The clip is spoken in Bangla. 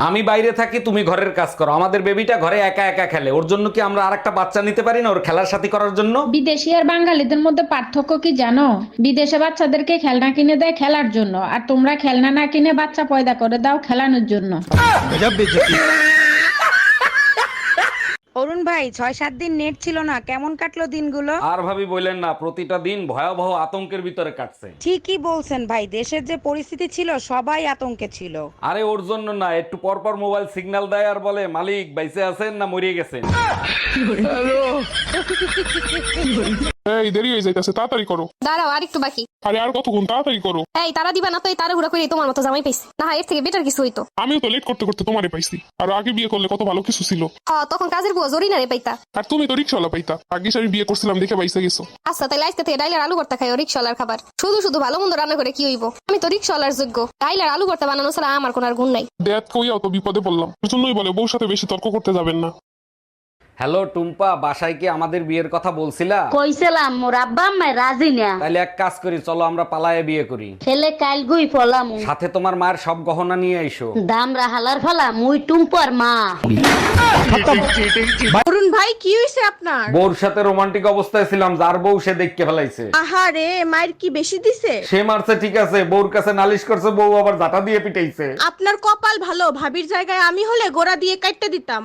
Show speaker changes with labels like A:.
A: আমি বাইরে থাকি, তুমি ঘরের কাজ করো। আমাদের বেবিটা ঘরে একা একা খেলে, ওর জন্য কি আমরা আরেকটা বাচ্চা নিতে পারি না ওর খেলার সাথী করার জন্য?
B: বিদেশি আর বাঙালিদের মধ্যে পার্থক্য কি জানো? বিদেশে বাচ্চাদেরকে খেলনা কিনে দেয় খেলার জন্য, আর তোমরা খেলনা না কিনে বাচ্চা পয়দা করে দাও খেলানোর জন্য।
C: অরুণ ভাই 6-7 দিন নেট ছিল না, কেমন কাটলো দিনগুলো?
A: আর ভাবি বললেন না, প্রতিটা দিন ভয়াবহ আতঙ্কের ভিতরে কাটছে।
C: ঠিকই বলছেন ভাই, দেশের যে পরিস্থিতি ছিল সবাই আতঙ্কে ছিল।
A: আরে ওর জন্য না, একটু পর পর মোবাইল সিগন্যাল দেয় আর বলে মালিক বাইসে আছেন না মরিয়ে গেছেন।
D: এই দেরি হয়ে যাইতেছে, তাড়াতাড়ি করো।
E: দাঁড়াও আর একটু বাকি।
D: আরে আর কতক্ষণ, তাড়াতাড়ি করো।
E: এই তারা দিবা না তো, এই তাড়াহুড়া করে তোমার মতো জামাই পাইছি না, এর থেকে বেটার কিছু হইতো।
D: আমিও তো লেট করতে করতে তোমারে পাইছি, আর আগে বিয়ে করলে কত ভালো কিছু ছিল।
E: তখন কাজের বুয়া জরি না রে পাইতা।
D: আর তুমি তো রিক্সাওয়ালা পাইতা, আগে আমি বিয়ে করছিলাম দেখে পাইসা গেছো।
E: আচ্ছা তাই আজকে থেকে ডাইলার আলু ভর্তা খাই, রিক্সাওয়ালার খাবার। শুধু শুধু ভালো মন্দ রান্না করে কি হইব? আমি তো রিক্সাওয়ালার যোগ্য, ডাইলার আলু ভর্তা বানানো ছাড়া আমার কোনো আর গুণ নাই।
D: দেখ কইয়াও তো বিপদে পড়লাম, এর জন্যই বলে বউর সাথে বেশি তর্ক করতে যাবেন না।
A: হ্যালো টুম্পা, বাসায় কি আমাদের বিয়ের কথা বলছিলা?
F: কইছিলাম মোর আব্বা আম্মা রাজি না।
A: তাইলে এক কাজ করি, চলো আমরা পালায়ে বিয়ে করি।
F: ছেলে কাল গুই ফলাম
A: সাথে তোমার মায়ের সব গহনা নিয়ে আইসো।
F: দামরা হালার ফলা মুই টুম্পর মা।
G: অরুণ ভাই কি হইছে আপনার?
A: বউর সাথে রোমান্টিক অবস্থায় ছিলাম, যার বউ সে দেখকে ফেলাইছে।
G: আহারে, মায়ের কি বেশি দিছে?
A: সে মারছে ঠিক আছে, বউর কাছে নালিশ করছে, বউ আবার জাটা দিয়ে পিটাইছে।
G: আপনার কপাল ভালো, ভাবির জায়গায় আমি হলে গোড়া দিয়ে কাটতে দিতাম।